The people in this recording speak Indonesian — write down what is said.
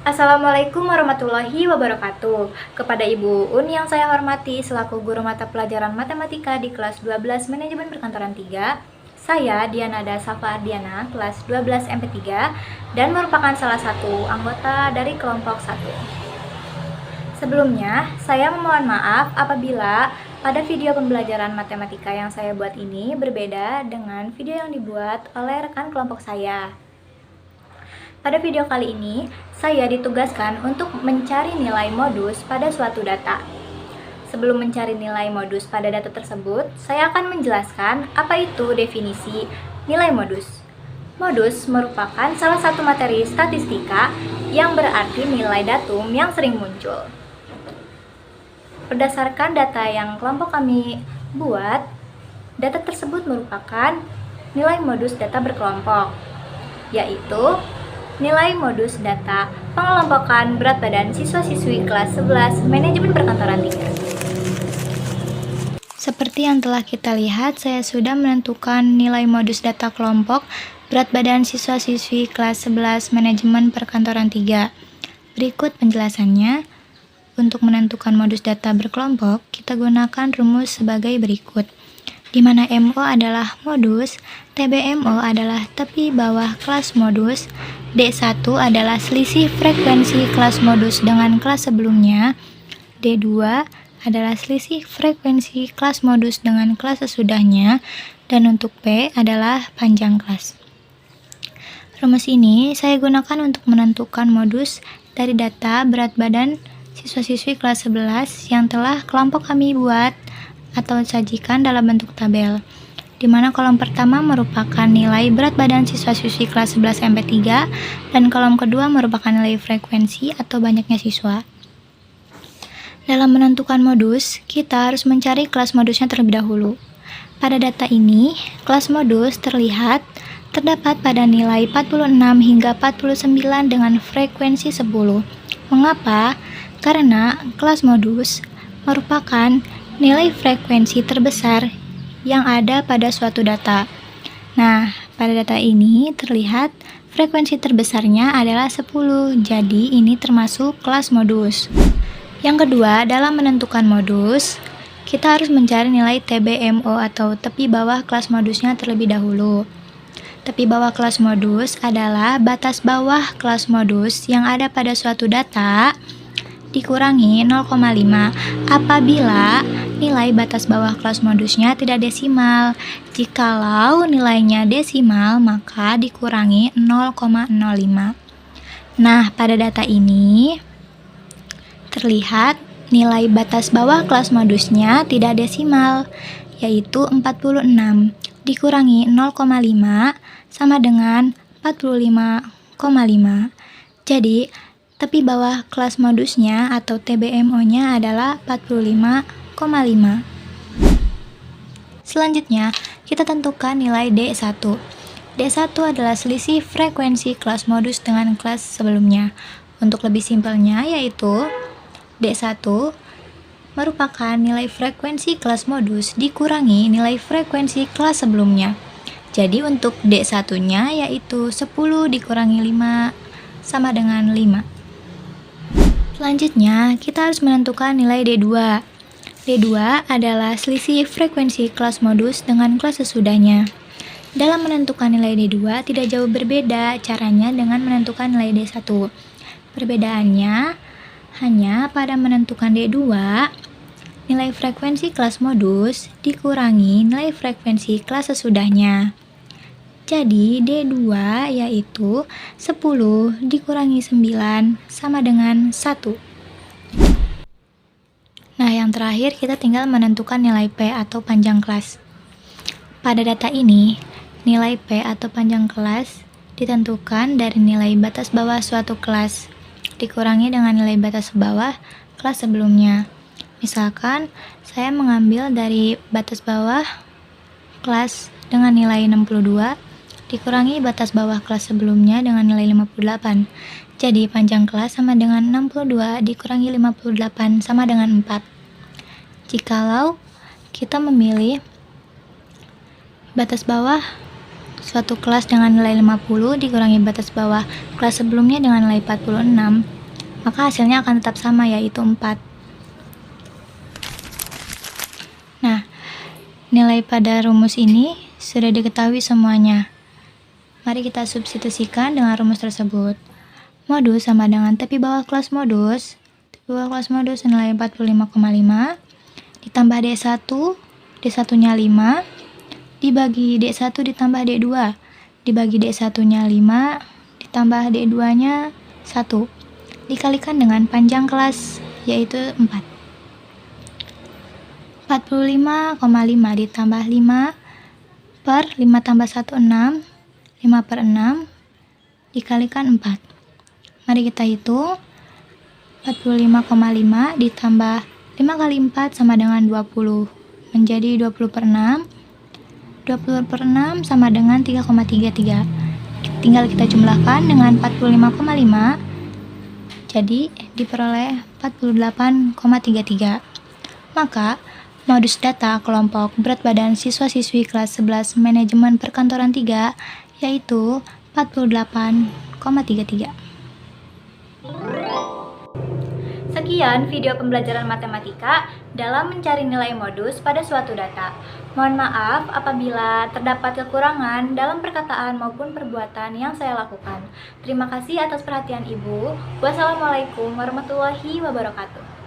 Assalamualaikum warahmatullahi wabarakatuh. Kepada Ibu Un yang saya hormati selaku guru mata pelajaran matematika di kelas 12 Manajemen Perkantoran 3, saya Dianada Safa Ardiana, kelas 12 MP3 dan merupakan salah satu anggota dari kelompok 1. Sebelumnya, saya memohon maaf apabila pada video pembelajaran matematika yang saya buat ini berbeda dengan video yang dibuat oleh rekan kelompok saya. Pada video kali ini, saya ditugaskan untuk mencari nilai modus pada suatu data. Sebelum mencari nilai modus pada data tersebut, saya akan menjelaskan apa itu definisi nilai modus. Modus merupakan salah satu materi statistika yang berarti nilai datum yang sering muncul. Berdasarkan data yang kelompok kami buat, data tersebut merupakan nilai modus data berkelompok, yaitu nilai modus data pengelompokan berat badan siswa-siswi kelas 11 Manajemen Perkantoran 3. Seperti yang telah kita lihat, saya sudah menentukan nilai modus data kelompok berat badan siswa-siswi kelas 11 Manajemen Perkantoran 3. Berikut penjelasannya. Untuk menentukan modus data berkelompok, kita gunakan rumus sebagai berikut, di mana MO adalah modus, TBMO adalah tepi bawah kelas modus, D1 adalah selisih frekuensi kelas modus dengan kelas sebelumnya, D2 adalah selisih frekuensi kelas modus dengan kelas sesudahnya, dan untuk P adalah panjang kelas. Rumus ini saya gunakan untuk menentukan modus dari data berat badan siswa-siswi kelas 11 yang telah kelompok kami buat atau sajikan dalam bentuk tabel, di mana kolom pertama merupakan nilai berat badan siswa-siswi kelas 11 MP3 dan kolom kedua merupakan nilai frekuensi atau banyaknya siswa. Dalam menentukan modus, kita harus mencari kelas modusnya terlebih dahulu. Pada data ini, kelas modus terlihat terdapat pada nilai 46 hingga 49 dengan frekuensi 10. Mengapa? Karena kelas modus merupakan nilai frekuensi terbesar yang ada pada suatu data. Nah, pada data ini terlihat frekuensi terbesarnya adalah 10, jadi ini termasuk kelas modus. Yang kedua, dalam menentukan modus, kita harus mencari nilai TBMO atau tepi bawah kelas modusnya terlebih dahulu. Tepi bawah kelas modus adalah batas bawah kelas modus yang ada pada suatu data dikurangi 0,5 apabila nilai batas bawah kelas modusnya tidak desimal. Jikalau nilainya desimal, maka dikurangi 0,05. Nah, pada data ini terlihat nilai batas bawah kelas modusnya tidak desimal, yaitu 46 dikurangi 0,5 sama dengan 45,5. Jadi, tepi bawah kelas modusnya atau TBMO-nya adalah 45,5. Selanjutnya, kita tentukan nilai D1. D1 adalah selisih frekuensi kelas modus dengan kelas sebelumnya. Untuk lebih simpelnya, yaitu D1 merupakan nilai frekuensi kelas modus dikurangi nilai frekuensi kelas sebelumnya. Jadi untuk D1-nya yaitu 10 dikurangi 5 sama dengan 5. Selanjutnya, kita harus menentukan nilai D2. D2 adalah selisih frekuensi kelas modus dengan kelas sesudahnya. Dalam menentukan nilai D2 tidak jauh berbeda caranya dengan menentukan nilai D1. Perbedaannya hanya pada menentukan D2, nilai frekuensi kelas modus dikurangi nilai frekuensi kelas sesudahnya. Jadi D2 yaitu 10 dikurangi 9 sama dengan 1. Nah, yang terakhir kita tinggal menentukan nilai P atau panjang kelas. Pada data ini, nilai P atau panjang kelas ditentukan dari nilai batas bawah suatu kelas dikurangi dengan nilai batas bawah kelas sebelumnya. Misalkan, saya mengambil dari batas bawah kelas dengan nilai 62 dikurangi batas bawah kelas sebelumnya dengan nilai 58. Jadi panjang kelas sama dengan 62 dikurangi 58 sama dengan 4. Jikalau kita memilih batas bawah suatu kelas dengan nilai 50 dikurangi batas bawah kelas sebelumnya dengan nilai 46, maka hasilnya akan tetap sama, yaitu 4. Nah, nilai pada rumus ini sudah diketahui semuanya. Mari kita substitusikan dengan rumus tersebut. Modus sama dengan tepi bawah kelas modus. Tepi bawah kelas modus nilai 45,5 ditambah D1, D1-nya 5, dibagi D1 ditambah D2, dibagi D1-nya 5, ditambah D2-nya 1, dikalikan dengan panjang kelas, yaitu 4. 45,5 ditambah 5 per 5 tambah 1, 6, 5 per 6, dikalikan 4. Mari kita hitung. 45,5 ditambah 5 kali 4 sama dengan 20, menjadi 20 per 6. 20 per 6 sama dengan 3,33. Tinggal kita jumlahkan dengan 45,5, jadi diperoleh 48,33. Maka, modus data kelompok berat badan siswa-siswi kelas 11 manajemen perkantoran 3 yaitu 48,33. Sekian video pembelajaran matematika dalam mencari nilai modus pada suatu data. Mohon maaf apabila terdapat kekurangan dalam perkataan maupun perbuatan yang saya lakukan. Terima kasih atas perhatian Ibu. Wassalamualaikum warahmatullahi wabarakatuh.